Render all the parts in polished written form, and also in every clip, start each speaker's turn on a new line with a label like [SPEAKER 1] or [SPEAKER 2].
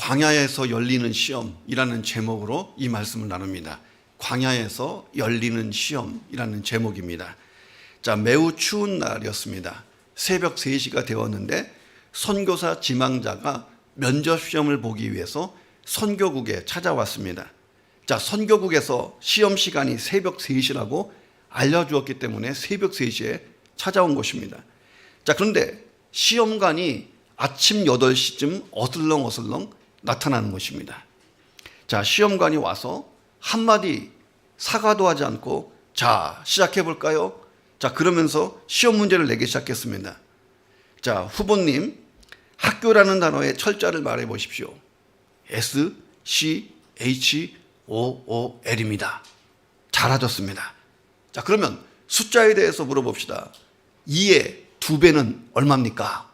[SPEAKER 1] 광야에서 열리는 시험이라는 제목으로 이 말씀을 나눕니다. 광야에서 열리는 시험이라는 제목입니다. 자, 매우 추운 날이었습니다. 새벽 3시가 되었는데 선교사 지망자가 면접 시험을 보기 위해서 선교국에 찾아왔습니다. 자, 선교국에서 시험 시간이 새벽 3시라고 알려주었기 때문에 새벽 3시에 찾아온 것입니다. 자, 그런데 시험관이 아침 8시쯤 어슬렁어슬렁 나타나는 것입니다. 자, 시험관이 와서 한마디 사과도 하지 않고 자, 시작해 볼까요? 자, 그러면서 시험 문제를 내기 시작했습니다. 자, 후보님, 학교라는 단어의 철자를 말해 보십시오. SCHOOL입니다. 잘하셨습니다. 자, 그러면 숫자에 대해서 물어봅시다. 2의 2배는 얼마입니까?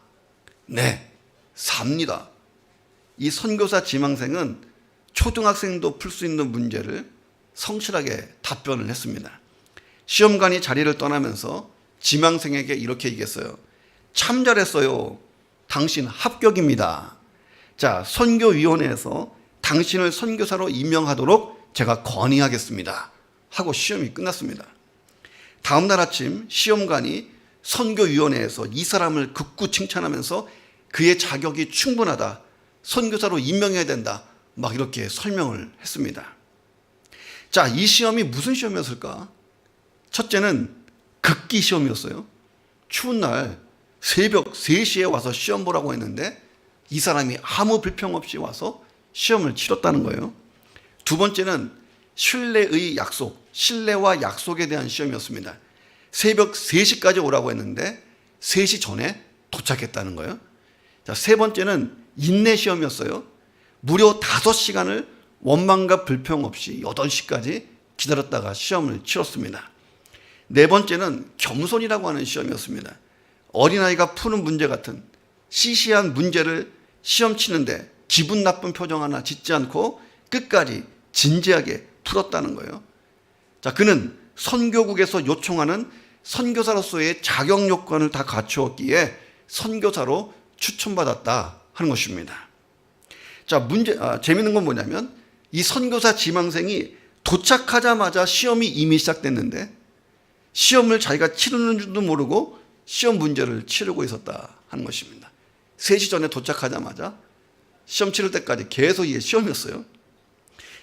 [SPEAKER 1] 네, 4입니다. 이 선교사 지망생은 초등학생도 풀 수 있는 문제를 성실하게 답변을 했습니다. 시험관이 자리를 떠나면서 지망생에게 이렇게 얘기했어요. 참 잘했어요. 당신 합격입니다. 자, 선교위원회에서 당신을 선교사로 임명하도록 제가 건의하겠습니다. 하고 시험이 끝났습니다. 다음 날 아침 시험관이 선교위원회에서 이 사람을 극구 칭찬하면서 그의 자격이 충분하다. 선교사로 임명해야 된다. 막 이렇게 설명을 했습니다. 자, 이 시험이 무슨 시험이었을까? 첫째는 극기 시험이었어요. 추운 날 새벽 3시에 와서 시험 보라고 했는데 이 사람이 아무 불평 없이 와서 시험을 치렀다는 거예요. 두 번째는 신뢰의 약속, 신뢰와 약속에 대한 시험이었습니다. 새벽 3시까지 오라고 했는데 3시 전에 도착했다는 거예요. 자, 세 번째는 인내 시험이었어요. 무려 5시간을 원망과 불평 없이 8시까지 기다렸다가 시험을 치렀습니다. 네 번째는 겸손이라고 하는 시험이었습니다. 어린아이가 푸는 문제 같은 시시한 문제를 시험 치는데 기분 나쁜 표정 하나 짓지 않고 끝까지 진지하게 풀었다는 거예요. 자, 그는 선교국에서 요청하는 선교사로서의 자격 요건을 다 갖추었기에 선교사로 추천받았다 하는 것입니다. 자, 재밌는 건 뭐냐면 이 선교사 지망생이 도착하자마자 시험이 이미 시작됐는데 시험을 자기가 치르는 줄도 모르고 시험 문제를 치르고 있었다 하는 것입니다. 3시 전에 도착하자마자 시험 치를 때까지 계속 이게 시험이었어요.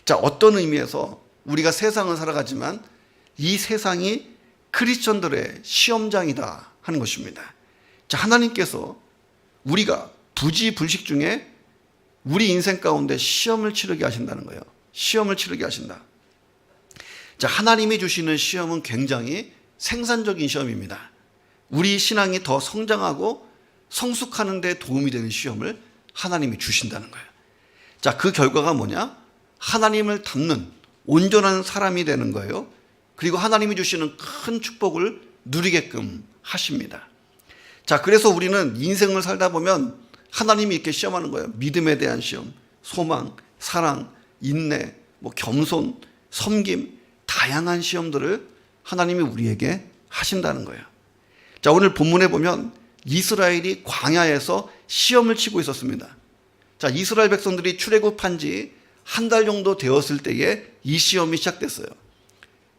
[SPEAKER 1] 자, 어떤 의미에서 우리가 세상을 살아가지만 이 세상이 크리스천들의 시험장이다 하는 것입니다. 자, 하나님께서 우리가 부지불식 중에 우리 인생 가운데 시험을 치르게 하신다는 거예요. 시험을 치르게 하신다. 자, 하나님이 주시는 시험은 굉장히 생산적인 시험입니다. 우리 신앙이 더 성장하고 성숙하는 데 도움이 되는 시험을 하나님이 주신다는 거예요. 자, 그 결과가 뭐냐? 하나님을 닮는 온전한 사람이 되는 거예요. 그리고 하나님이 주시는 큰 축복을 누리게끔 하십니다. 자, 그래서 우리는 인생을 살다 보면 하나님이 이렇게 시험하는 거예요. 믿음에 대한 시험, 소망, 사랑, 인내, 겸손, 섬김, 다양한 시험들을 하나님이 우리에게 하신다는 거예요. 자, 오늘 본문에 보면 이스라엘이 광야에서 시험을 치고 있었습니다. 자, 이스라엘 백성들이 출애굽한 지 한 달 정도 되었을 때에 이 시험이 시작됐어요.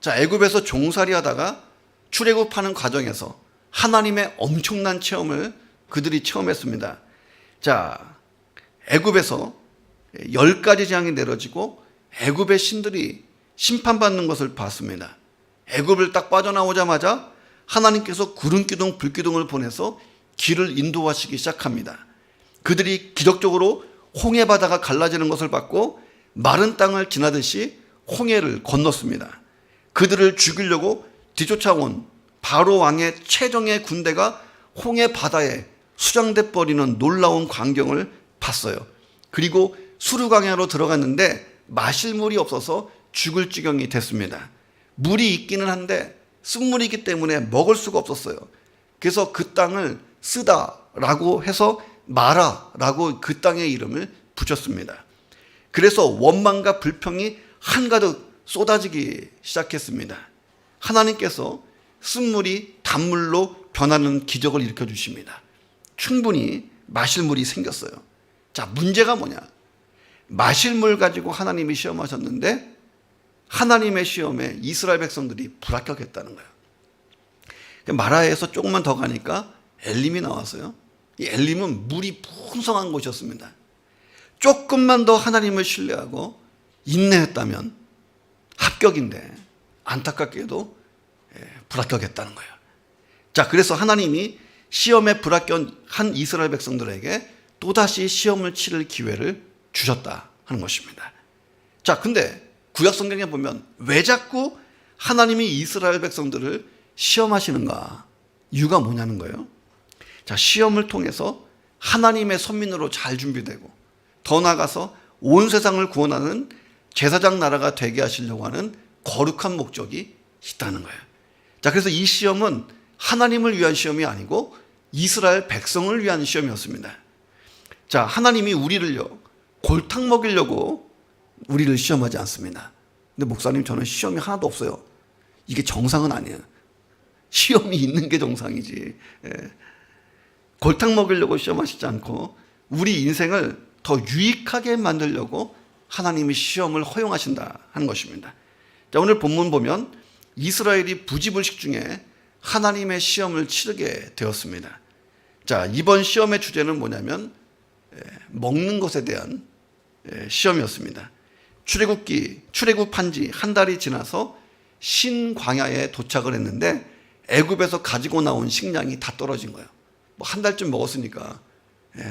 [SPEAKER 1] 자, 애굽에서 종살이 하다가 출애굽하는 과정에서 하나님의 엄청난 체험을 그들이 체험했습니다. 자, 애굽에서 10가지 재앙이 내려지고 애굽의 신들이 심판받는 것을 봤습니다. 애굽을 딱 빠져나오자마자 하나님께서 구름기둥, 불기둥을 보내서 길을 인도하시기 시작합니다. 그들이 기적적으로 홍해 바다가 갈라지는 것을 봤고 마른 땅을 지나듯이 홍해를 건넜습니다. 그들을 죽이려고 뒤쫓아온 바로 왕의 최정예 군대가 홍해 바다에 수장돼 버리는 놀라운 광경을 봤어요. 그리고 수르광야로 들어갔는데 마실 물이 없어서 죽을 지경이 됐습니다. 물이 있기는 한데 쓴물이기 때문에 먹을 수가 없었어요. 그래서 그 땅을 쓰다라고 해서 마라라고 그 땅의 이름을 붙였습니다. 그래서 원망과 불평이 한가득 쏟아지기 시작했습니다. 하나님께서 쓴물이 단물로 변하는 기적을 일으켜 주십니다. 충분히 마실 물이 생겼어요. 자, 문제가 뭐냐? 마실 물 가지고 하나님이 시험하셨는데 하나님의 시험에 이스라엘 백성들이 불합격했다는 거예요. 마라에서 조금만 더 가니까 엘림이 나왔어요. 이 엘림은 물이 풍성한 곳이었습니다. 조금만 더 하나님을 신뢰하고 인내했다면 합격인데 안타깝게도 불합격했다는 거예요. 자, 그래서 하나님이 시험에 불합격한 이스라엘 백성들에게 또다시 시험을 치를 기회를 주셨다 하는 것입니다. 자, 근데 구약 성경에 보면 왜 자꾸 하나님이 이스라엘 백성들을 시험하시는가? 이유가 뭐냐는 거예요. 자, 시험을 통해서 하나님의 선민으로 잘 준비되고 더 나아가서 온 세상을 구원하는 제사장 나라가 되게 하시려고 하는 거룩한 목적이 있다는 거예요. 자, 그래서 이 시험은 하나님을 위한 시험이 아니고 이스라엘 백성을 위한 시험이었습니다. 자, 하나님이 우리를요 골탕 먹이려고 우리를 시험하지 않습니다. 근데 목사님, 저는 시험이 하나도 없어요. 이게 정상은 아니에요. 시험이 있는 게 정상이지. 골탕 먹이려고 시험하시지 않고 우리 인생을 더 유익하게 만들려고 하나님이 시험을 허용하신다 하는 것입니다. 자, 오늘 본문 보면 이스라엘이 부지불식 중에 하나님의 시험을 치르게 되었습니다. 자, 이번 시험의 주제는 뭐냐면 먹는 것에 대한 시험이었습니다. 출애굽한 지 한 달이 지나서 신광야에 도착을 했는데 애굽에서 가지고 나온 식량이 다 떨어진 거예요. 뭐 한 달쯤 먹었으니까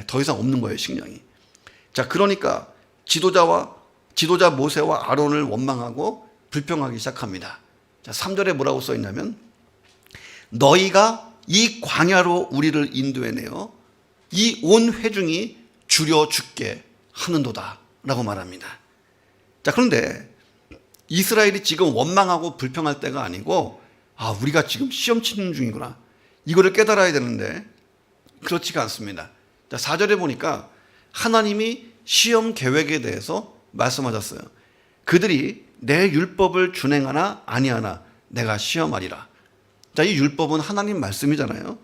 [SPEAKER 1] 더 이상 없는 거예요, 식량이. 자, 그러니까 지도자 모세와 아론을 원망하고 불평하기 시작합니다. 자, 3절에 뭐라고 써 있냐면 너희가 이 광야로 우리를 인도해내어 이 온 회중이 줄여 죽게 하는도다 라고 말합니다. 자, 그런데 이스라엘이 지금 원망하고 불평할 때가 아니고 우리가 지금 시험 치는 중이구나, 이거를 깨달아야 되는데 그렇지가 않습니다. 자, 4절에 보니까 하나님이 시험 계획에 대해서 말씀하셨어요. 그들이 내 율법을 준행하나 아니하나 내가 시험하리라. 자, 이 율법은 하나님 말씀이잖아요.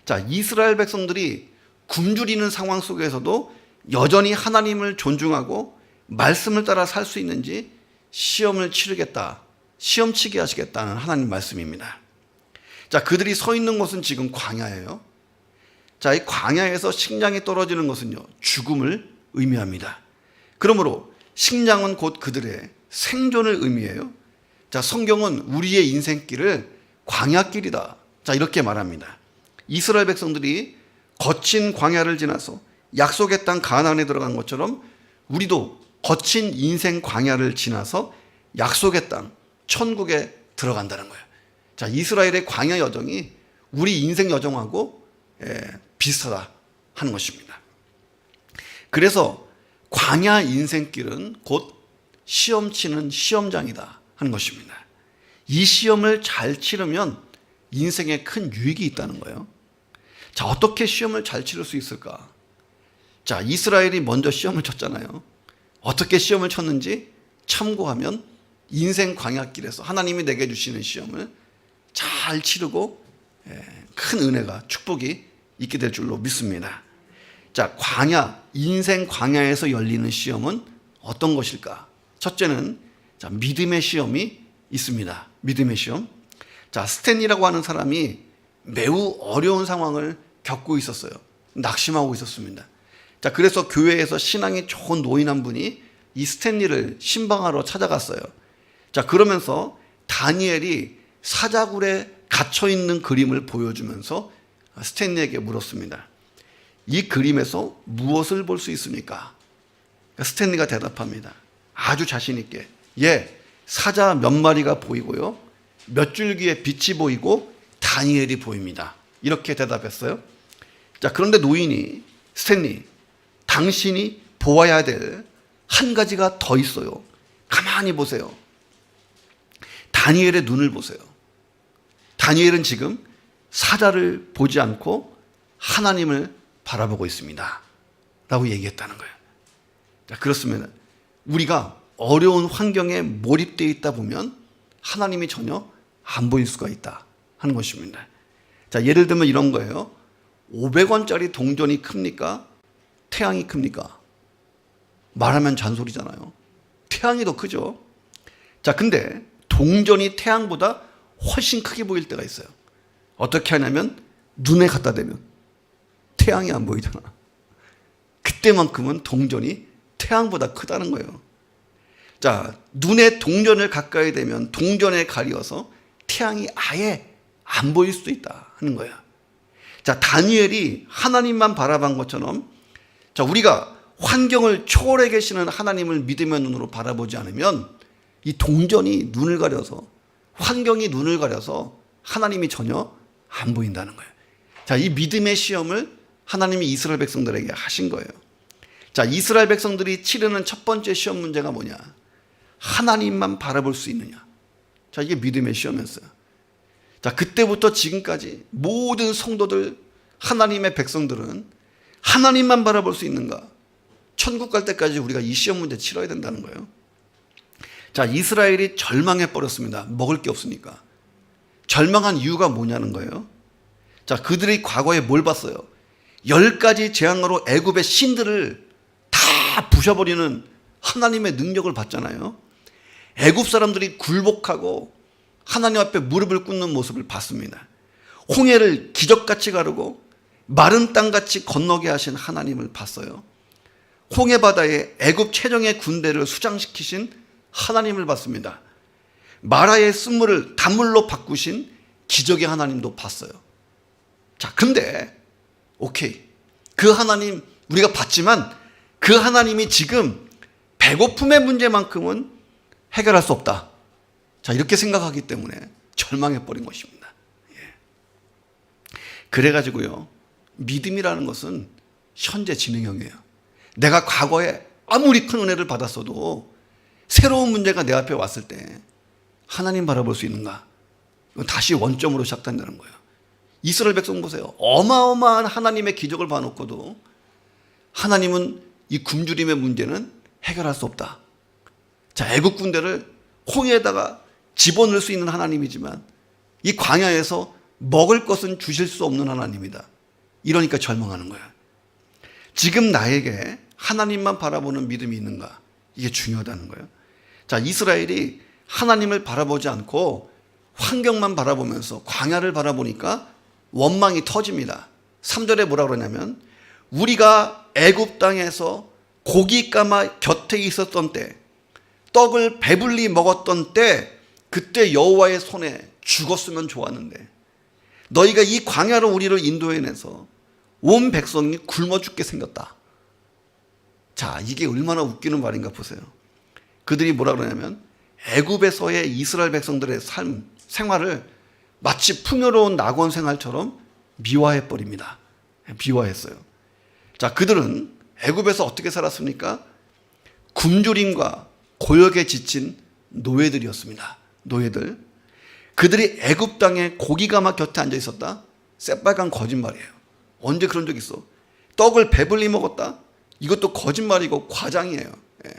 [SPEAKER 1] 자, 이스라엘 백성들이 굶주리는 상황 속에서도 여전히 하나님을 존중하고 말씀을 따라 살 수 있는지 시험을 치르겠다, 시험치게 하시겠다는 하나님 말씀입니다. 자, 그들이 서 있는 곳은 지금 광야예요. 자, 이 광야에서 식량이 떨어지는 것은요 죽음을 의미합니다. 그러므로 식량은 곧 그들의 생존을 의미해요. 자, 성경은 우리의 인생길을 광야길이다, 자, 이렇게 말합니다. 이스라엘 백성들이 거친 광야를 지나서 약속의 땅 가나안에 들어간 것처럼 우리도 거친 인생 광야를 지나서 약속의 땅 천국에 들어간다는 거예요. 자, 이스라엘의 광야 여정이 우리 인생 여정하고 비슷하다 하는 것입니다. 그래서 광야 인생길은 곧 시험 치는 시험장이다 하는 것입니다. 이 시험을 잘 치르면 인생에 큰 유익이 있다는 거예요. 자, 어떻게 시험을 잘 치를 수 있을까? 자, 이스라엘이 먼저 시험을 쳤잖아요. 어떻게 시험을 쳤는지 참고하면 인생 광야길에서 하나님이 내게 주시는 시험을 잘 치르고 큰 은혜가, 축복이 있게 될 줄로 믿습니다. 자, 인생 광야에서 열리는 시험은 어떤 것일까? 첫째는 믿음의 시험이 있습니다. 믿음의 시험. 자, 스탠리라고 하는 사람이 매우 어려운 상황을 겪고 있었어요. 낙심하고 있었습니다. 자, 그래서 교회에서 신앙이 좋은 노인 한 분이 이 스탠리를 신방하러 찾아갔어요. 자, 그러면서 다니엘이 사자굴에 갇혀 있는 그림을 보여주면서 스탠리에게 물었습니다. 이 그림에서 무엇을 볼 수 있습니까? 스탠리가 대답합니다. 아주 자신 있게, 사자 몇 마리가 보이고요, 몇 줄기의 빛이 보이고 다니엘이 보입니다, 이렇게 대답했어요. 자, 그런데 노인이, 스탠리, 당신이 보아야 될 한 가지가 더 있어요. 가만히 보세요. 다니엘의 눈을 보세요. 다니엘은 지금 사자를 보지 않고 하나님을 바라보고 있습니다 라고 얘기했다는 거예요. 자, 그렇습니다. 우리가 어려운 환경에 몰입되어 있다 보면 하나님이 전혀 안 보일 수가 있다 하는 것입니다. 자, 예를 들면 이런 거예요. 500원짜리 동전이 큽니까? 태양이 큽니까? 말하면 잔소리잖아요. 태양이 더 크죠. 자, 근데 동전이 태양보다 훨씬 크게 보일 때가 있어요. 어떻게 하냐면 눈에 갖다 대면 태양이 안 보이잖아. 그때만큼은 동전이 태양보다 크다는 거예요. 자, 눈에 동전을 가까이 대면 동전에 가려서 태양이 아예 안 보일 수도 있다 하는 거예요. 자, 다니엘이 하나님만 바라본 것처럼, 자, 우리가 환경을 초월해 계시는 하나님을 믿음의 눈으로 바라보지 않으면 이 동전이 눈을 가려서, 환경이 눈을 가려서 하나님이 전혀 안 보인다는 거예요. 자, 이 믿음의 시험을 하나님이 이스라엘 백성들에게 하신 거예요. 자, 이스라엘 백성들이 치르는 첫 번째 시험 문제가 뭐냐? 하나님만 바라볼 수 있느냐? 자, 이게 믿음의 시험이었어요. 자, 그때부터 지금까지 모든 성도들, 하나님의 백성들은 하나님만 바라볼 수 있는가? 천국 갈 때까지 우리가 이 시험 문제 치러야 된다는 거예요. 자, 이스라엘이 절망해 버렸습니다. 먹을 게 없으니까. 절망한 이유가 뭐냐는 거예요. 자, 그들이 과거에 뭘 봤어요? 10가지 재앙으로 애굽의 신들을 다 부셔버리는 하나님의 능력을 봤잖아요. 애굽 사람들이 굴복하고 하나님 앞에 무릎을 꿇는 모습을 봤습니다. 홍해를 기적같이 가르고 마른 땅같이 건너게 하신 하나님을 봤어요. 홍해 바다에 애굽 최정예 군대를 수장시키신 하나님을 봤습니다. 마라의 쓴물을 단물로 바꾸신 기적의 하나님도 봤어요. 자, 근데 오케이, 그 하나님 우리가 봤지만 그 하나님이 지금 배고픔의 문제만큼은 해결할 수 없다. 자, 이렇게 생각하기 때문에 절망해버린 것입니다. 그래가지고요, 믿음이라는 것은 현재 진행형이에요. 내가 과거에 아무리 큰 은혜를 받았어도 새로운 문제가 내 앞에 왔을 때 하나님 바라볼 수 있는가? 다시 원점으로 시작된다는 거예요. 이스라엘 백성 보세요. 어마어마한 하나님의 기적을 봐놓고도 하나님은 이 굶주림의 문제는 해결할 수 없다. 자, 애국 군대를 홍해에다가 집어넣을 수 있는 하나님이지만 이 광야에서 먹을 것은 주실 수 없는 하나님이다. 이러니까 절망하는 거야. 지금 나에게 하나님만 바라보는 믿음이 있는가? 이게 중요하다는 거예요. 자, 이스라엘이 하나님을 바라보지 않고 환경만 바라보면서 광야를 바라보니까 원망이 터집니다. 3절에 뭐라 그러냐면, 우리가 애굽 땅에서 고기 까마 곁에 있었던 때, 떡을 배불리 먹었던 때, 그때 여호와의 손에 죽었으면 좋았는데 너희가 이 광야로 우리를 인도해내서 온 백성이 굶어 죽게 생겼다. 자, 이게 얼마나 웃기는 말인가 보세요. 그들이 뭐라 그러냐면 애굽에서의 이스라엘 백성들의 삶, 생활을 마치 풍요로운 낙원 생활처럼 미화해 버립니다. 미화했어요. 자, 그들은 애굽에서 어떻게 살았습니까? 굶주림과 고역에 지친 노예들이었습니다. 노예들. 그들이 애굽 땅에 고기가 막 곁에 앉아 있었다? 새빨간 거짓말이에요. 언제 그런 적 있어? 떡을 배불리 먹었다? 이것도 거짓말이고 과장이에요. 예.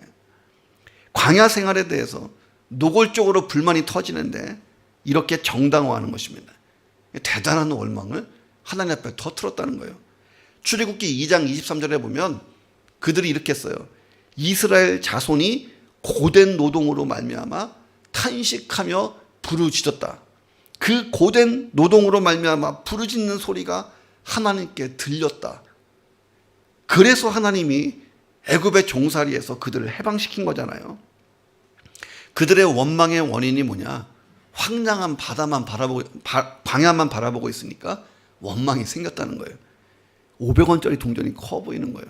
[SPEAKER 1] 광야 생활에 대해서 노골적으로 불만이 터지는데 이렇게 정당화하는 것입니다. 대단한 원망을 하나님 앞에 터뜨렸다는 거예요. 출애굽기 2장 23절에 보면 그들이 이렇게 했어요. 이스라엘 자손이 고된 노동으로 말미암아 탄식하며 부르짖었다. 그 고된 노동으로 말미암아 부르짖는 소리가 하나님께 들렸다. 그래서 하나님이 애굽의 종살이에서 그들을 해방시킨 거잖아요. 그들의 원망의 원인이 뭐냐? 황량한 바다만 광야만 바라보고 있으니까 원망이 생겼다는 거예요. 500원짜리 동전이 커 보이는 거예요.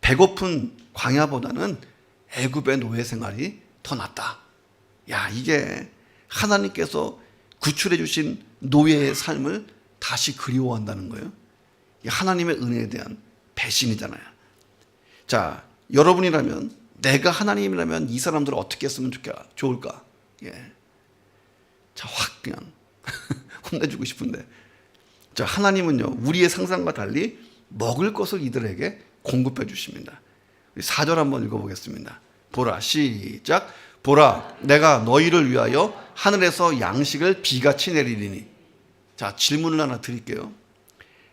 [SPEAKER 1] 배고픈 광야보다는 애굽의 노예 생활이 더 낫다. 야, 이게 하나님께서 구출해 주신 노예의 삶을 다시 그리워한다는 거예요. 이게 하나님의 은혜에 대한 배신이잖아요. 자, 여러분이라면, 내가 하나님이라면 이 사람들을 어떻게 했으면 좋을까? 예. 자, 확 그냥 혼내주고 싶은데, 자, 하나님은요, 우리의 상상과 달리 먹을 것을 이들에게 공급해 주십니다. 4절 한번 읽어보겠습니다. 보라, 시작. 보라, 내가 너희를 위하여 하늘에서 양식을 비같이 내리리니. 자, 질문을 하나 드릴게요.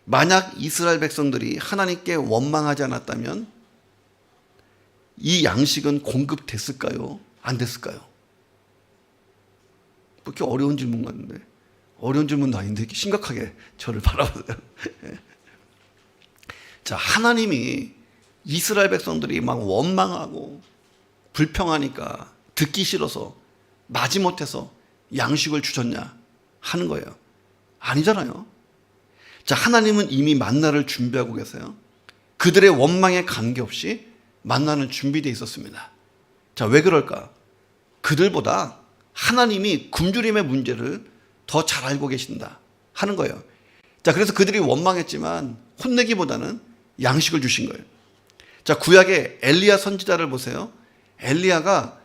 [SPEAKER 1] 만약 이스라엘 백성들이 하나님께 원망하지 않았다면 이 양식은 공급됐을까요? 안 됐을까요? 뭐 이렇게 어려운 질문 같은데, 어려운 질문도 아닌데 이렇게 심각하게 저를 바라보세요. 자, 하나님이 이스라엘 백성들이 막 원망하고 불평하니까 듣기 싫어서 마지못해서 양식을 주셨냐 하는 거예요. 아니잖아요. 자, 하나님은 이미 만나를 준비하고 계세요. 그들의 원망에 관계없이 만나는 준비되어 있었습니다. 자, 왜 그럴까? 그들보다 하나님이 굶주림의 문제를 더 잘 알고 계신다 하는 거예요. 자, 그래서 그들이 원망했지만 혼내기보다는 양식을 주신 거예요. 자, 구약의 엘리야 선지자를 보세요. 엘리야가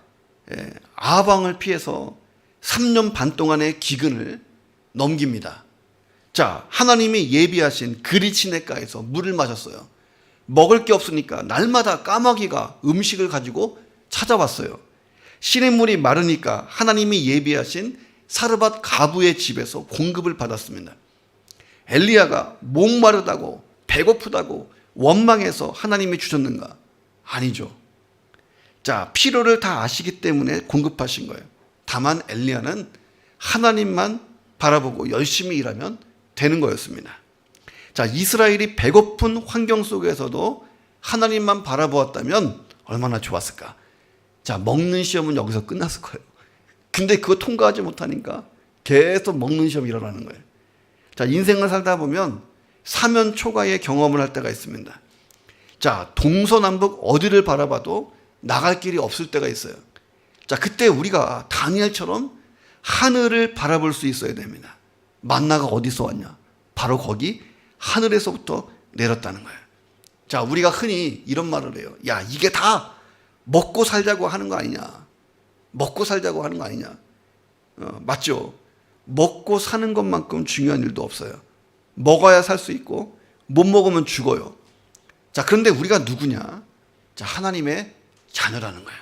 [SPEAKER 1] 아합왕을 피해서 3년 반 동안의 기근을 넘깁니다. 자, 하나님이 예비하신 그리시네가에서 물을 마셨어요. 먹을 게 없으니까 날마다 까마귀가 음식을 가지고 찾아왔어요. 시냇물이 마르니까 하나님이 예비하신 사르밧 가부의 집에서 공급을 받았습니다. 엘리야가 목마르다고 배고프다고 원망해서 하나님이 주셨는가? 아니죠. 자, 필요를 다 아시기 때문에 공급하신 거예요. 다만 엘리야는 하나님만 바라보고 열심히 일하면 되는 거였습니다. 자, 이스라엘이 배고픈 환경 속에서도 하나님만 바라보았다면 얼마나 좋았을까? 자, 먹는 시험은 여기서 끝났을 거예요. 근데 그거 통과하지 못하니까 계속 먹는 시험이 일어나는 거예요. 자, 인생을 살다 보면 사면 초가의 경험을 할 때가 있습니다. 자, 동서남북 어디를 바라봐도 나갈 길이 없을 때가 있어요. 자, 그때 우리가 다니엘처럼 하늘을 바라볼 수 있어야 됩니다. 만나가 어디서 왔냐? 바로 거기 하늘에서부터 내렸다는 거예요. 자, 우리가 흔히 이런 말을 해요. 야, 이게 다 먹고 살자고 하는 거 아니냐? 먹고 살자고 하는 거 아니냐? 맞죠? 먹고 사는 것만큼 중요한 일도 없어요. 먹어야 살 수 있고 못 먹으면 죽어요. 자, 그런데 우리가 누구냐? 자, 하나님의 자녀라는 거예요.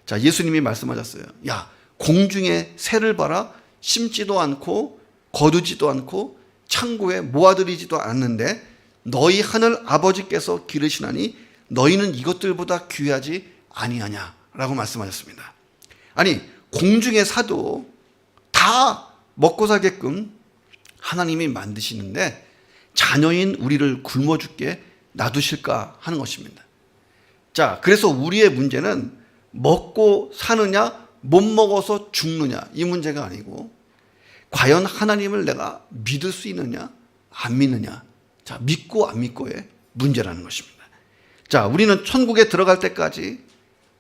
[SPEAKER 1] 자, 예수님이 말씀하셨어요. 야, 공중의 새를 봐라. 심지도 않고 거두지도 않고 창고에 모아들이지도 않는데 너희 하늘 아버지께서 기르시나니 너희는 이것들보다 귀하지 아니하냐라고 말씀하셨습니다. 아니, 공중의 사도 다 먹고 살게끔 하나님이 만드시는데 자녀인 우리를 굶어 죽게 놔두실까 하는 것입니다. 자, 그래서 우리의 문제는 먹고 사느냐 못 먹어서 죽느냐 이 문제가 아니고 과연 하나님을 내가 믿을 수 있느냐 안 믿느냐, 자, 믿고 안 믿고의 문제라는 것입니다. 자, 우리는 천국에 들어갈 때까지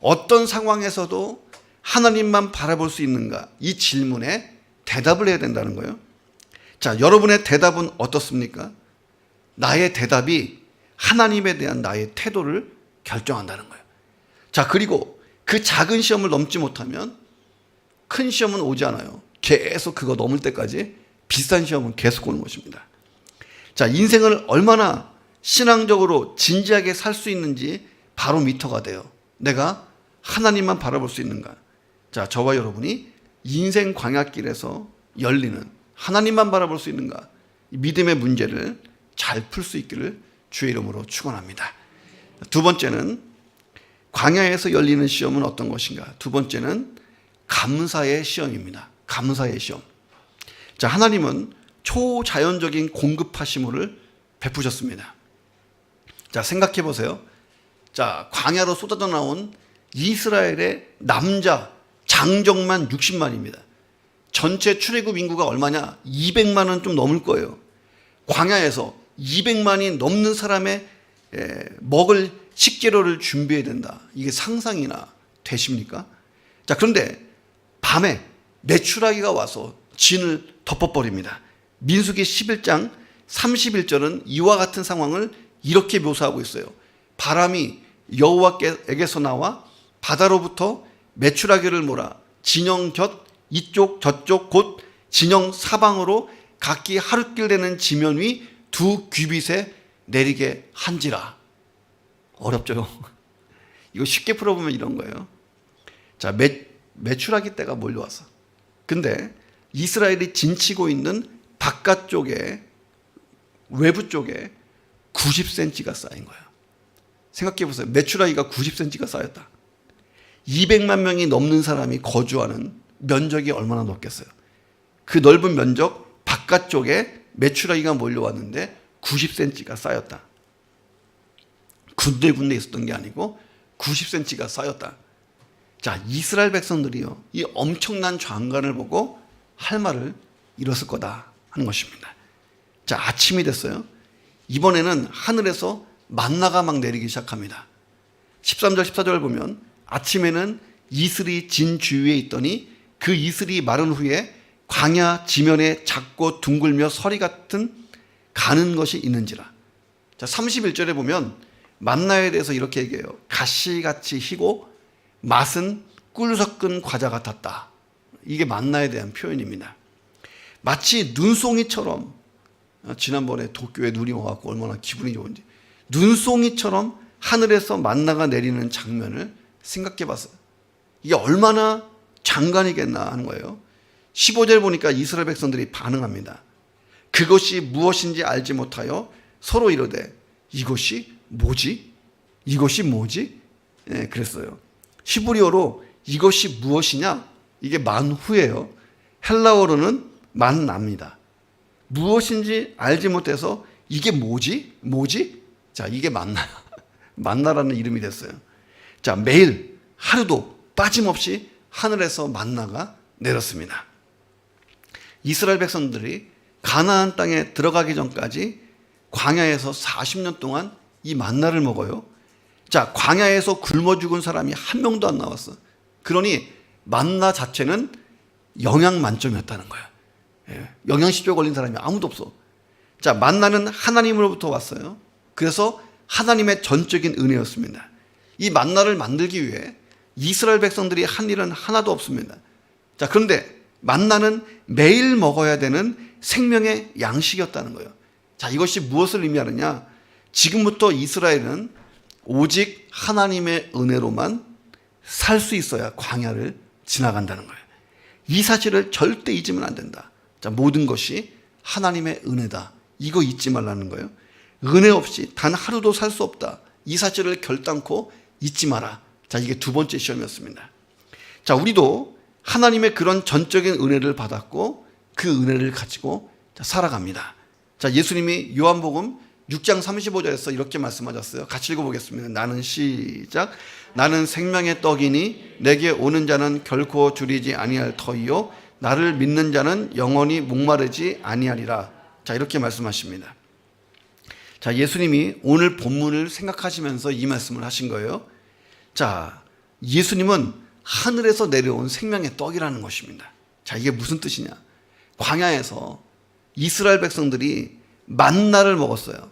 [SPEAKER 1] 어떤 상황에서도 하나님만 바라볼 수 있는가, 이 질문에 대답을 해야 된다는 거예요. 자, 여러분의 대답은 어떻습니까? 나의 대답이 하나님에 대한 나의 태도를 결정한다는 거예요. 자, 그리고 그 작은 시험을 넘지 못하면 큰 시험은 오지 않아요. 계속 그거 넘을 때까지 비싼 시험은 계속 오는 것입니다. 자, 인생을 얼마나 신앙적으로 진지하게 살 수 있는지 바로 미터가 돼요. 내가 하나님만 바라볼 수 있는가? 자, 저와 여러분이 인생 광야길에서 열리는 하나님만 바라볼 수 있는가? 믿음의 문제를 잘 풀 수 있기를 주의 이름으로 축원합니다. 두 번째는 광야에서 열리는 시험은 어떤 것인가? 두 번째는 감사의 시험입니다. 감사의 시험. 자, 하나님은 초자연적인 공급하심을 베푸셨습니다. 자, 생각해 보세요. 자, 광야로 쏟아져 나온 이스라엘의 남자 장정만 60만입니다. 전체 출애굽 인구가 얼마냐? 200만은 좀 넘을 거예요. 광야에서 200만이 넘는 사람의 먹을 식재료를 준비해야 된다. 이게 상상이나 되십니까? 자, 그런데 밤에 메추라기가 와서 진을 덮어버립니다. 민수기 11장 31절은 이와 같은 상황을 이렇게 묘사하고 있어요. 바람이 여호와께서 나와 바다로부터 메추라기를 몰아 진영 곁 이쪽 저쪽 곧 진영 사방으로 각기 하룻길 되는 지면 위 두 규빗에 내리게 한지라. 어렵죠? 이거 쉽게 풀어보면 이런 거예요. 자, 메추라기 때가 몰려왔어. 근데 이스라엘이 진치고 있는 바깥쪽에 외부 쪽에 90cm가 쌓인 거예요. 생각해 보세요. 메추라기가 90cm가 쌓였다. 200만 명이 넘는 사람이 거주하는 면적이 얼마나 넓겠어요. 그 넓은 면적 바깥쪽에 메추라기가 몰려왔는데 90cm가 쌓였다. 군데군데 있었던 게 아니고 90cm가 쌓였다. 자, 이스라엘 백성들이요, 이 엄청난 장관을 보고 할 말을 잃었을 거다 하는 것입니다. 자, 아침이 됐어요. 이번에는 하늘에서 만나가 막 내리기 시작합니다. 13절 14절 보면 아침에는 이슬이 진 주위에 있더니 그 이슬이 마른 후에 광야 지면에 작고 둥글며 서리 같은 가는 것이 있는지라. 자, 31절에 보면 만나에 대해서 이렇게 얘기해요. 가시같이 희고 맛은 꿀 섞은 과자 같았다. 이게 만나에 대한 표현입니다. 마치 눈송이처럼, 지난번에 도쿄에 눈이 와갖고 얼마나 기분이 좋은지, 눈송이처럼 하늘에서 만나가 내리는 장면을 생각해 봤어요. 이게 얼마나 장관이겠나 하는 거예요. 15절 보니까 이스라엘 백성들이 반응합니다. 그것이 무엇인지 알지 못하여 서로 이르되 이것이 뭐지? 이것이 뭐지? 예, 그랬어요. 히브리어로 이것이 무엇이냐? 이게 만후예요. 헬라어로는 만납니다. 무엇인지 알지 못해서 이게 뭐지? 뭐지? 자, 이게 만나야. 만나라는 이름이 됐어요. 자, 매일 하루도 빠짐없이 하늘에서 만나가 내렸습니다. 이스라엘 백성들이 가나안 땅에 들어가기 전까지 광야에서 40년 동안 이 만나를 먹어요. 자, 광야에서 굶어 죽은 사람이 한 명도 안 나왔어. 그러니 만나 자체는 영양 만점이었다는 거야. 영양실조 걸린 사람이 아무도 없어. 자, 만나는 하나님으로부터 왔어요. 그래서 하나님의 전적인 은혜였습니다. 이 만나를 만들기 위해 이스라엘 백성들이 한 일은 하나도 없습니다. 자, 그런데 만나는 매일 먹어야 되는 생명의 양식이었다는 거예요. 자, 이것이 무엇을 의미하느냐? 지금부터 이스라엘은 오직 하나님의 은혜로만 살 수 있어야 광야를 지나간다는 거예요. 이 사실을 절대 잊으면 안 된다. 자, 모든 것이 하나님의 은혜다. 이거 잊지 말라는 거예요. 은혜 없이 단 하루도 살 수 없다. 이 사실을 결단코 잊지 마라. 자, 이게 두 번째 시험이었습니다. 자, 우리도 하나님의 그런 전적인 은혜를 받았고 그 은혜를 가지고 살아갑니다. 자, 예수님이 요한복음 6장 35절에서 이렇게 말씀하셨어요. 같이 읽어보겠습니다. 나는 시작. 나는 생명의 떡이니 내게 오는 자는 결코 줄이지 아니할 터이요 나를 믿는 자는 영원히 목마르지 아니하리라. 자, 이렇게 말씀하십니다. 자, 예수님이 오늘 본문을 생각하시면서 이 말씀을 하신 거예요. 자, 예수님은 하늘에서 내려온 생명의 떡이라는 것입니다. 자, 이게 무슨 뜻이냐? 광야에서 이스라엘 백성들이 만나를 먹었어요.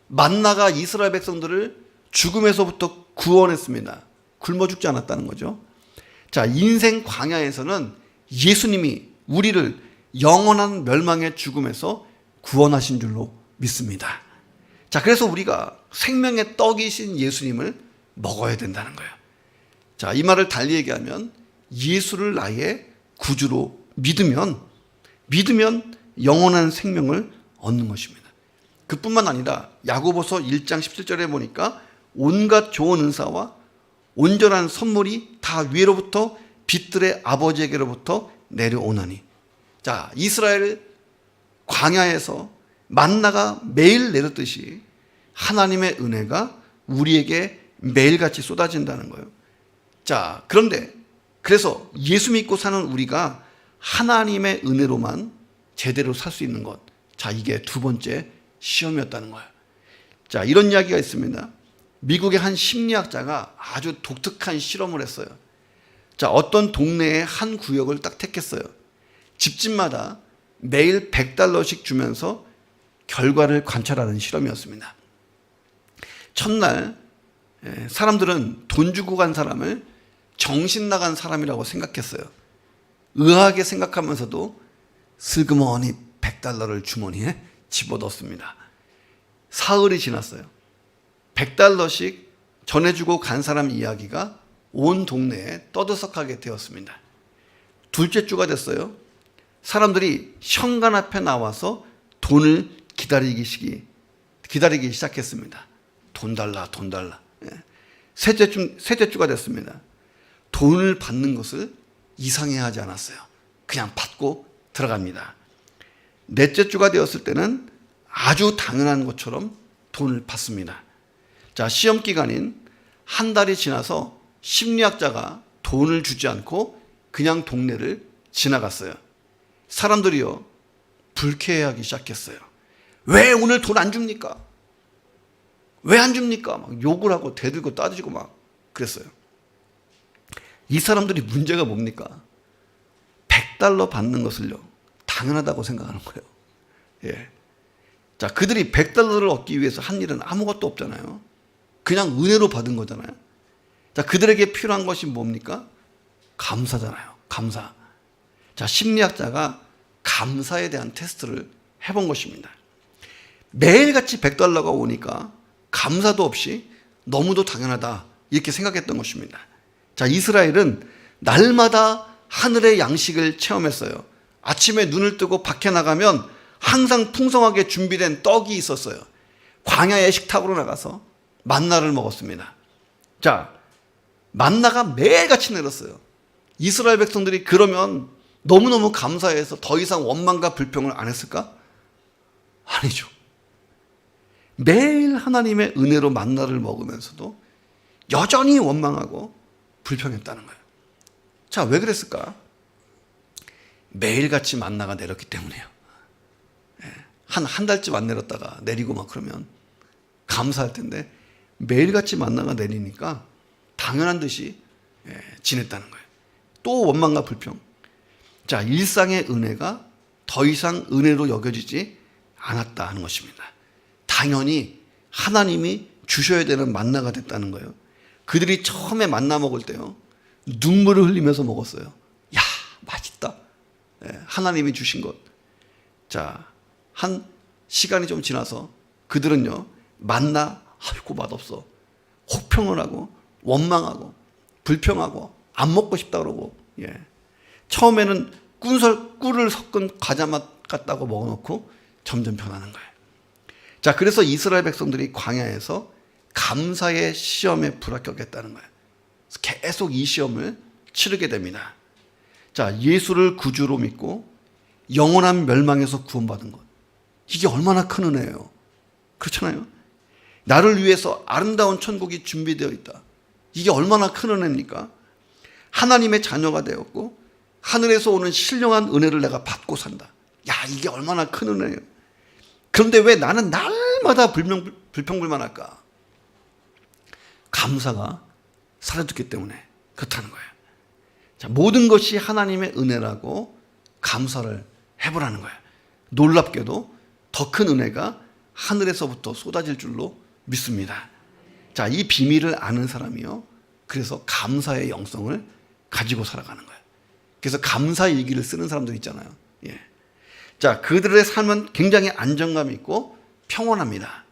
[SPEAKER 1] 만나가 이스라엘 백성들을 죽음에서부터 구원했습니다. 굶어 죽지 않았다는 거죠. 자, 인생 광야에서는 예수님이 우리를 영원한 멸망의 죽음에서 구원하신 줄로 믿습니다. 자, 그래서 우리가 생명의 떡이신 예수님을 먹어야 된다는 거예요. 자, 이 말을 달리 얘기하면 예수를 나의 구주로 믿으면 영원한 생명을 얻는 것입니다. 그뿐만 아니라 야고보서 1장 17절에 보니까 온갖 좋은 은사와 온전한 선물이 다 위로부터 빛들의 아버지에게로부터 내려오나니. 자, 이스라엘 광야에서 만나가 매일 내렸듯이 하나님의 은혜가 우리에게 매일같이 쏟아진다는 거예요. 자, 그런데 그래서 예수 믿고 사는 우리가 하나님의 은혜로만 제대로 살 수 있는 것. 자, 이게 두 번째 시험이었다는 거예요. 자, 이런 이야기가 있습니다. 미국의 한 심리학자가 아주 독특한 실험을 했어요. 자, 어떤 동네의 한 구역을 딱 택했어요. 집집마다 매일 $100씩 주면서 결과를 관찰하는 실험이었습니다. 첫날 사람들은 돈 주고 간 사람을 정신 나간 사람이라고 생각했어요. 의아하게 생각하면서도 슬그머니 $100를 주머니에 집어넣습니다. 사흘이 지났어요. $100씩 전해주고 간 사람 이야기가 온 동네에 떠들썩하게 되었습니다. 둘째 주가 됐어요. 사람들이 현관 앞에 나와서 돈을 기다리기 시작했습니다. 돈 달라, 돈 달라. 셋째 주가 됐습니다. 돈을 받는 것을 이상해하지 않았어요. 그냥 받고 들어갑니다. 넷째 주가 되었을 때는 아주 당연한 것처럼 돈을 받습니다. 자, 시험 기간인 한 달이 지나서 심리학자가 돈을 주지 않고 그냥 동네를 지나갔어요. 사람들이요, 불쾌해하기 시작했어요. 왜 오늘 돈 안 줍니까? 왜 안 줍니까? 막 욕을 하고 대들고 따지고 막 그랬어요. 이 사람들이 문제가 뭡니까? $100 받는 것을요, 당연하다고 생각하는 거예요. 예. 자, 그들이 $100를 얻기 위해서 한 일은 아무것도 없잖아요. 그냥 은혜로 받은 거잖아요. 자, 그들에게 필요한 것이 뭡니까? 감사잖아요. 감사. 자, 심리학자가 감사에 대한 테스트를 해본 것입니다. 매일같이 $100가 오니까 감사도 없이 너무도 당연하다, 이렇게 생각했던 것입니다. 자, 이스라엘은 날마다 하늘의 양식을 체험했어요. 아침에 눈을 뜨고 밖에 나가면 항상 풍성하게 준비된 떡이 있었어요. 광야의 식탁으로 나가서 만나를 먹었습니다. 자, 만나가 매일같이 내렸어요. 이스라엘 백성들이 그러면 너무너무 감사해서 더 이상 원망과 불평을 안 했을까? 아니죠. 매일 하나님의 은혜로 만나를 먹으면서도 여전히 원망하고 불평했다는 거예요. 자, 왜 그랬을까? 매일같이 만나가 내렸기 때문이에요. 한 달쯤 안 내렸다가 내리고 막 그러면 감사할 텐데, 매일같이 만나가 내리니까 당연한 듯이 지냈다는 거예요. 또 원망과 불평. 자, 일상의 은혜가 더 이상 은혜로 여겨지지 않았다 하는 것입니다. 당연히 하나님이 주셔야 되는 만나가 됐다는 거예요. 그들이 처음에 만나 먹을 때요, 눈물을 흘리면서 먹었어요. 야, 맛있다. 하나님이 주신 것. 자, 한 시간이 좀 지나서 그들은요, 만나, 아이고 맛없어, 혹평을 하고 원망하고 불평하고 안 먹고 싶다 그러고, 처음에는 꿀을 섞은 과자 맛 같다고 먹어놓고 점점 변하는 거예요. 자, 그래서 이스라엘 백성들이 광야에서 감사의 시험에 불합격했다는 거예요. 계속 이 시험을 치르게 됩니다. 자, 예수를 구주로 믿고 영원한 멸망에서 구원받은 것, 이게 얼마나 큰 은혜예요. 그렇잖아요. 나를 위해서 아름다운 천국이 준비되어 있다. 이게 얼마나 큰 은혜입니까? 하나님의 자녀가 되었고 하늘에서 오는 신령한 은혜를 내가 받고 산다. 야, 이게 얼마나 큰 은혜예요. 그런데 왜 나는 날마다 불평불만할까? 감사가 사라졌기 때문에 그렇다는 거예요. 자, 모든 것이 하나님의 은혜라고 감사를 해보라는 거예요. 놀랍게도 더 큰 은혜가 하늘에서부터 쏟아질 줄로 믿습니다. 자, 이 비밀을 아는 사람이요, 그래서 감사의 영성을 가지고 살아가는 거예요. 그래서 감사 일기를 쓰는 사람들 있잖아요. 자, 그들의 삶은 굉장히 안정감 있고 평온합니다.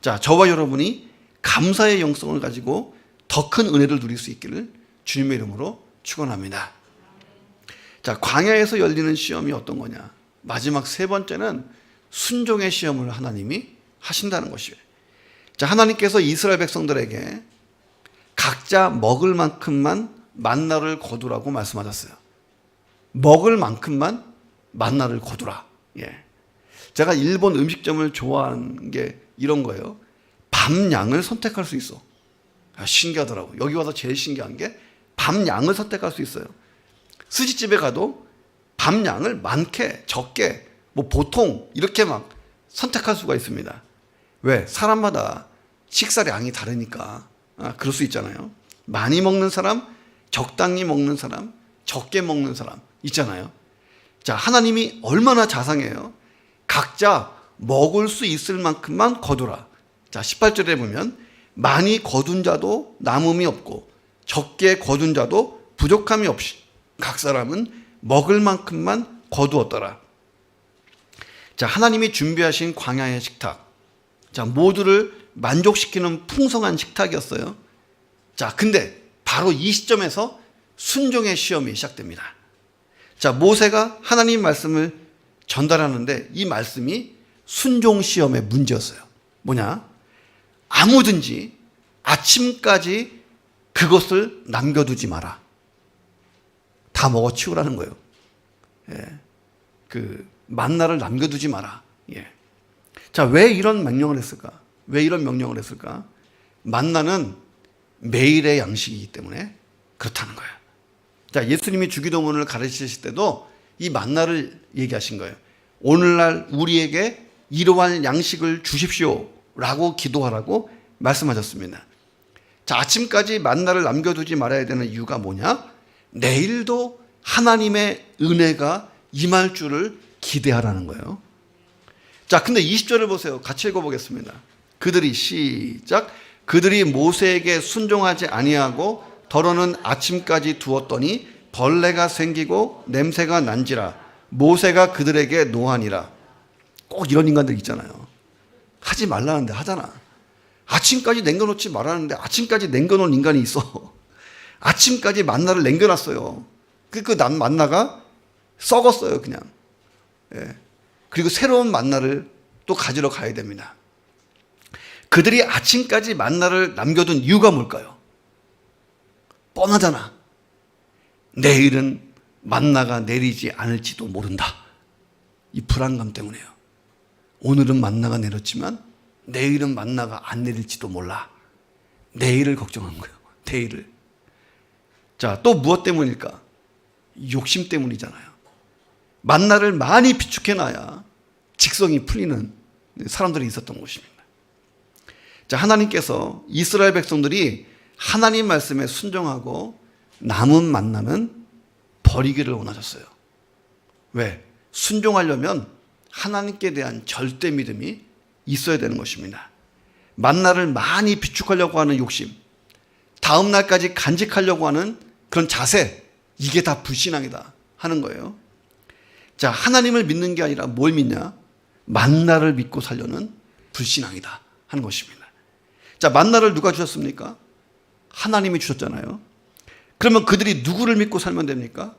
[SPEAKER 1] 자, 저와 여러분이 감사의 영성을 가지고 더 큰 은혜를 누릴 수 있기를 주님의 이름으로 축원합니다. 자, 광야에서 열리는 시험이 어떤 거냐? 마지막 세 번째는 순종의 시험을 하나님이 하신다는 것이에요. 자, 하나님께서 이스라엘 백성들에게 각자 먹을 만큼만 만나를 거두라고 말씀하셨어요. 먹을 만큼만 만나를 거두라. 제가 일본 음식점을 좋아하는 게 이런 거예요. 밥 양을 선택할 수 있어. 신기하더라고요. 여기 와서 제일 신기한 게 밥 양을 선택할 수 있어요. 스시집에 가도 밥 양을 많게, 적게, 뭐 보통 이렇게 막 선택할 수가 있습니다. 왜? 사람마다 식사량이 다르니까. 그럴 수 있잖아요. 많이 먹는 사람, 적당히 먹는 사람, 적게 먹는 사람 있잖아요. 자, 하나님이 얼마나 자상해요. 각자 먹을 수 있을 만큼만 거두라. 자, 18절에 보면 많이 거둔 자도 남음이 없고 적게 거둔 자도 부족함이 없이 각 사람은 먹을 만큼만 거두었더라. 자, 하나님이 준비하신 광야의 식탁. 자, 모두를 만족시키는 풍성한 식탁이었어요. 자, 근데 바로 이 시점에서 순종의 시험이 시작됩니다. 자, 모세가 하나님 말씀을 전달하는데 이 말씀이 순종 시험의 문제였어요. 뭐냐? 아무든지 아침까지 그것을 남겨두지 마라. 다 먹어치우라는 거예요. 예. 그 만나를 남겨두지 마라. 예. 자, 왜 이런 명령을 했을까? 왜 이런 명령을 했을까? 만나는 매일의 양식이기 때문에 그렇다는 거예요. 자, 예수님이 주기도문을 가르치실 때도 이 만나를 얘기하신 거예요. 오늘날 우리에게 이러한 양식을 주십시오 라고 기도하라고 말씀하셨습니다. 자, 아침까지 만나를 남겨두지 말아야 되는 이유가 뭐냐? 내일도 하나님의 은혜가 임할 줄을 기대하라는 거예요. 자, 근데 20절을 보세요. 같이 읽어보겠습니다. 그들이 시작. 그들이 모세에게 순종하지 아니하고 더러는 아침까지 두었더니 벌레가 생기고 냄새가 난지라 모세가 그들에게 노하니라. 꼭 이런 인간들 있잖아요. 하지 말라는데 하잖아. 아침까지 남겨놓지 말라는데 아침까지 남겨놓은 인간이 있어. 아침까지 만나를 남겨놨어요. 그 만나가 썩었어요, 그냥. 예. 그리고 새로운 만나를 또 가지러 가야 됩니다. 그들이 아침까지 만나를 남겨둔 이유가 뭘까요? 뻔하잖아. 내일은 만나가 내리지 않을지도 모른다. 이 불안감 때문에요. 오늘은 만나가 내렸지만 내일은 만나가 안 내릴지도 몰라. 내일을 걱정한 거예요. 내일을. 자, 또 무엇 때문일까? 욕심 때문이잖아요. 만나를 많이 비축해놔야 직성이 풀리는 사람들이 있었던 것입니다. 자, 하나님께서 이스라엘 백성들이 하나님 말씀에 순종하고 남은 만나는 버리기를 원하셨어요. 왜? 순종하려면 하나님께 대한 절대 믿음이 있어야 되는 것입니다. 만나를 많이 비축하려고 하는 욕심, 다음 날까지 간직하려고 하는 그런 자세, 이게 다 불신앙이다 하는 거예요. 자, 하나님을 믿는 게 아니라 뭘 믿냐? 만나를 믿고 살려는 불신앙이다 하는 것입니다. 자, 만나를 누가 주셨습니까? 하나님이 주셨잖아요. 그러면 그들이 누구를 믿고 살면 됩니까?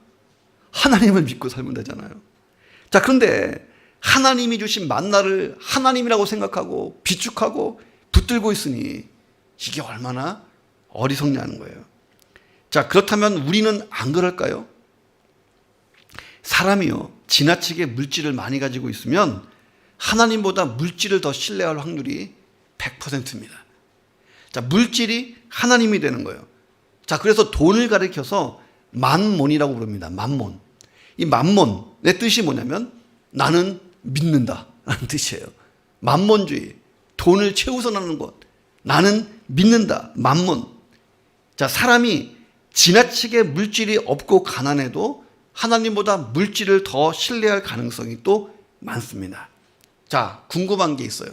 [SPEAKER 1] 하나님을 믿고 살면 되잖아요. 자, 그런데 하나님이 주신 만나를 하나님이라고 생각하고 비축하고 붙들고 있으니 이게 얼마나 어리석냐는 거예요. 자, 그렇다면 우리는 안 그럴까요? 사람이요, 지나치게 물질을 많이 가지고 있으면 하나님보다 물질을 더 신뢰할 확률이 100%입니다. 자, 물질이 하나님이 되는 거예요. 자, 그래서 돈을 가리켜서 만몬이라고 부릅니다. 만몬. 이 만몬의 뜻이 뭐냐면 나는 믿는다 라는 뜻이에요. 만몬주의. 돈을 채우선하는 것. 나는 믿는다. 만몬. 자, 사람이 지나치게 물질이 없고 가난해도 하나님보다 물질을 더 신뢰할 가능성이 또 많습니다. 자, 궁금한 게 있어요.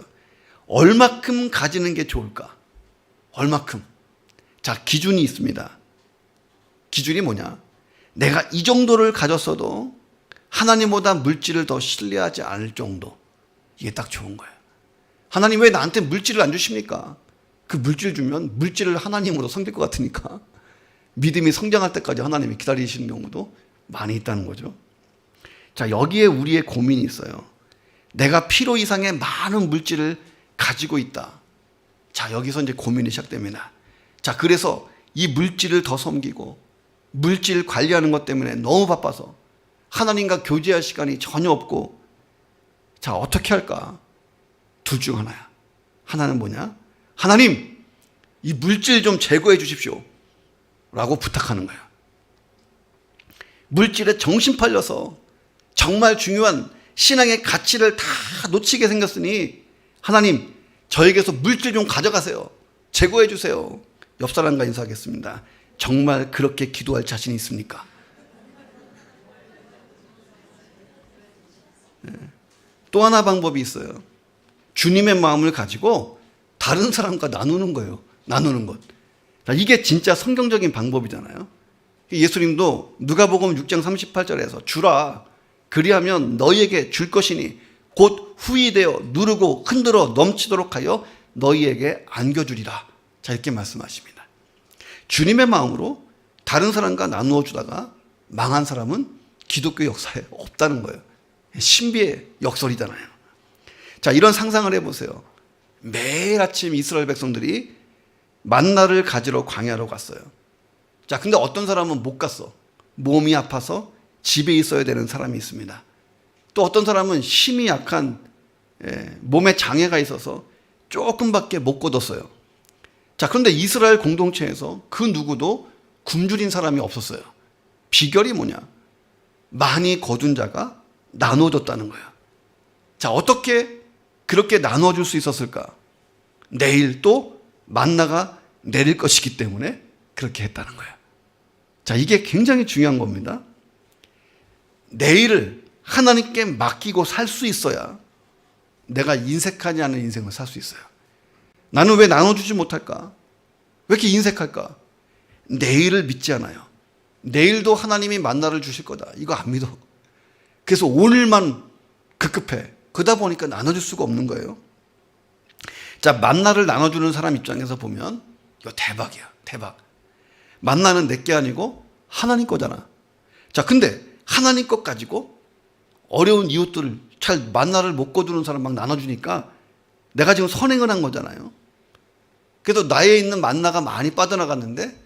[SPEAKER 1] 얼마큼 가지는 게 좋을까? 얼마큼? 자, 기준이 있습니다. 기준이 뭐냐? 내가 이 정도를 가졌어도 하나님보다 물질을 더 신뢰하지 않을 정도. 이게 딱 좋은 거예요. 하나님 왜 나한테 물질을 안 주십니까? 그 물질 주면 물질을 하나님으로 섬길 것 같으니까 믿음이 성장할 때까지 하나님이 기다리시는 경우도 많이 있다는 거죠. 자, 여기에 우리의 고민이 있어요. 내가 필요 이상의 많은 물질을 가지고 있다. 자, 여기서 이제 고민이 시작됩니다. 자, 그래서 이 물질을 더 섬기고 물질 관리하는 것 때문에 너무 바빠서 하나님과 교제할 시간이 전혀 없고, 자, 어떻게 할까? 둘 중 하나야. 하나는 뭐냐? 하나님, 이 물질 좀 제거해 주십시오 라고 부탁하는 거야. 물질에 정신 팔려서 정말 중요한 신앙의 가치를 다 놓치게 생겼으니 하나님, 저에게서 물질 좀 가져가세요. 제거해 주세요. 옆 사람과 인사하겠습니다. 정말 그렇게 기도할 자신이 있습니까? 또 하나 방법이 있어요. 주님의 마음을 가지고 다른 사람과 나누는 거예요. 나누는 것. 자, 이게 진짜 성경적인 방법이잖아요. 예수님도 누가복음 6장 38절에서 주라, 그리하면 너희에게 줄 것이니 곧 후히되어 누르고 흔들어 넘치도록 하여 너희에게 안겨주리라. 자, 이렇게 말씀하십니다. 주님의 마음으로 다른 사람과 나누어 주다가 망한 사람은 기독교 역사에 없다는 거예요. 신비의 역설이잖아요. 자, 이런 상상을 해보세요. 매일 아침 이스라엘 백성들이 만나를 가지러 광야로 갔어요. 자, 근데 어떤 사람은 못 갔어. 몸이 아파서 집에 있어야 되는 사람이 있습니다. 또 어떤 사람은 힘이 약한 몸에 장애가 있어서 조금밖에 못 거뒀어요. 자, 그런데 이스라엘 공동체에서 그 누구도 굶주린 사람이 없었어요. 비결이 뭐냐? 많이 거둔 자가 나눠줬다는 거예요. 자, 어떻게 그렇게 나눠줄 수 있었을까? 내일 또 만나가 내릴 것이기 때문에 그렇게 했다는 거예요. 자, 이게 굉장히 중요한 겁니다. 내일을 하나님께 맡기고 살 수 있어야 내가 인색하지 않은 인생을 살 수 있어요. 나는 왜 나눠주지 못할까? 왜 이렇게 인색할까? 내일을 믿지 않아요. 내일도 하나님이 만나를 주실 거다. 이거 안 믿어. 그래서 오늘만 급급해. 그러다 보니까 나눠줄 수가 없는 거예요. 자, 만나를 나눠주는 사람 입장에서 보면 이거 대박이야. 대박. 만나는 내게 아니고 하나님 거잖아. 자, 근데 하나님 것 가지고 어려운 이웃들을 잘 만나를 못 거두는 사람 막 나눠주니까 내가 지금 선행을 한 거잖아요. 그래도 나에 있는 만나가 많이 빠져나갔는데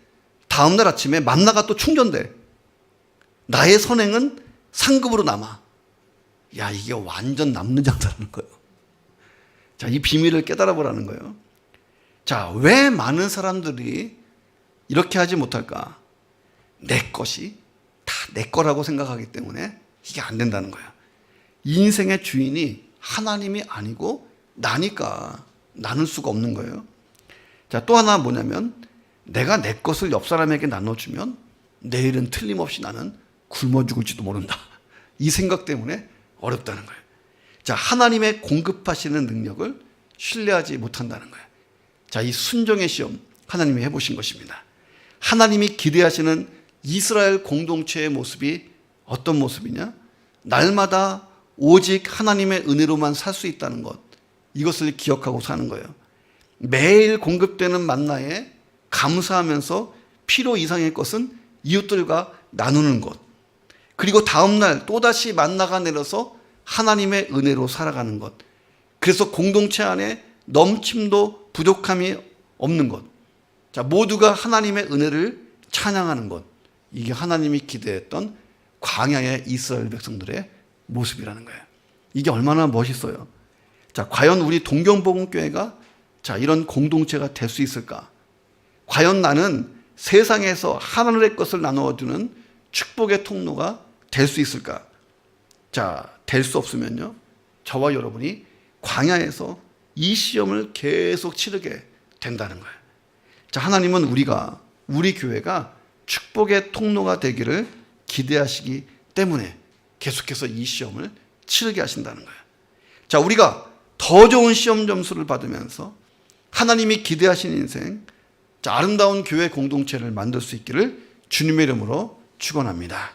[SPEAKER 1] 다음날 아침에 만나가 또 충전돼. 나의 선행은 상급으로 남아. 야, 이게 완전 남는 장사라는 거예요. 자, 이 비밀을 깨달아 보라는 거예요. 자, 왜 많은 사람들이 이렇게 하지 못할까? 내 것이 다 내 거라고 생각하기 때문에 이게 안 된다는 거예요. 인생의 주인이 하나님이 아니고 나니까 나눌 수가 없는 거예요. 자, 또 하나 뭐냐면 내가 내 것을 옆 사람에게 나눠주면 내일은 틀림없이 나는 굶어 죽을지도 모른다. 이 생각 때문에 어렵다는 거예요. 자, 하나님의 공급하시는 능력을 신뢰하지 못한다는 거예요. 자, 이 순종의 시험 하나님이 해보신 것입니다. 하나님이 기대하시는 이스라엘 공동체의 모습이 어떤 모습이냐? 날마다 오직 하나님의 은혜로만 살 수 있다는 것, 이것을 기억하고 사는 거예요. 매일 공급되는 만나에 감사하면서 필요 이상의 것은 이웃들과 나누는 것, 그리고 다음날 또다시 만나가 내려서 하나님의 은혜로 살아가는 것, 그래서 공동체 안에 넘침도 부족함이 없는 것, 자, 모두가 하나님의 은혜를 찬양하는 것, 이게 하나님이 기대했던 광야의 이스라엘 백성들의 모습이라는 거예요. 이게 얼마나 멋있어요. 자, 과연 우리 동경복음교회가 자, 이런 공동체가 될 수 있을까? 과연 나는 세상에서 하늘의 것을 나누어주는 축복의 통로가 될 수 있을까? 자, 될 수 없으면요, 저와 여러분이 광야에서 이 시험을 계속 치르게 된다는 거예요. 자, 하나님은 우리 교회가 축복의 통로가 되기를 기대하시기 때문에 계속해서 이 시험을 치르게 하신다는 거예요. 자, 우리가 더 좋은 시험 점수를 받으면서 하나님이 기대하신 인생, 자, 아름다운 교회 공동체를 만들 수 있기를 주님의 이름으로 축원합니다.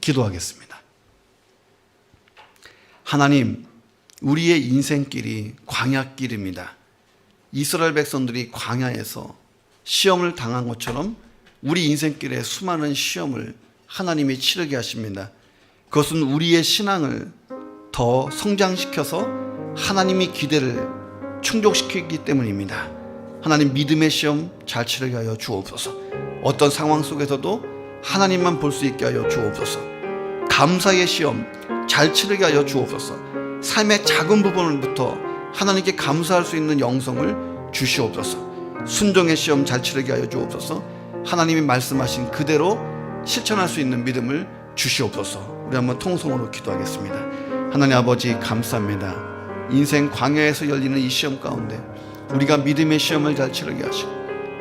[SPEAKER 1] 기도하겠습니다. 하나님, 우리의 인생길이 광야길입니다. 이스라엘 백성들이 광야에서 시험을 당한 것처럼 우리 인생길에 수많은 시험을 하나님이 치르게 하십니다. 그것은 우리의 신앙을 더 성장시켜서 하나님이 기대를 충족시키기 때문입니다. 하나님, 믿음의 시험 잘 치르게 하여 주옵소서. 어떤 상황 속에서도 하나님만 볼 수 있게 하여 주옵소서. 감사의 시험 잘 치르게 하여 주옵소서. 삶의 작은 부분부터 하나님께 감사할 수 있는 영성을 주시옵소서. 순종의 시험 잘 치르게 하여 주옵소서. 하나님이 말씀하신 그대로 실천할 수 있는 믿음을 주시옵소서. 우리 한번 통성으로 기도하겠습니다. 하나님 아버지, 감사합니다. 인생 광야에서 열리는 이 시험 가운데 우리가 믿음의 시험을 잘 치르게 하시고,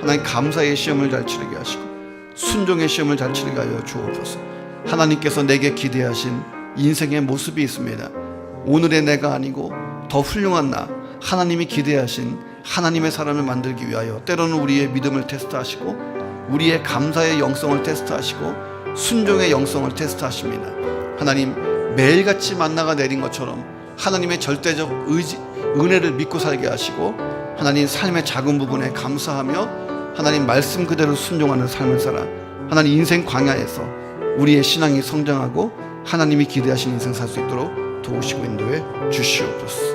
[SPEAKER 1] 하나님 감사의 시험을 잘 치르게 하시고, 순종의 시험을 잘 치르게 하여 주옵소서. 하나님께서 내게 기대하신 인생의 모습이 있습니다. 오늘의 내가 아니고 더 훌륭한 나, 하나님이 기대하신 하나님의 사람을 만들기 위하여 때로는 우리의 믿음을 테스트하시고, 우리의 감사의 영성을 테스트하시고, 순종의 영성을 테스트하십니다. 하나님, 매일같이 만나가 내린 것처럼 하나님의 절대적 은혜를 믿고 살게 하시고, 하나님 삶의 작은 부분에 감사하며 하나님 말씀 그대로 순종하는 삶을 살아 하나님 인생 광야에서 우리의 신앙이 성장하고 하나님이 기대하신 인생 살 수 있도록 도우시고 인도해 주시옵소서.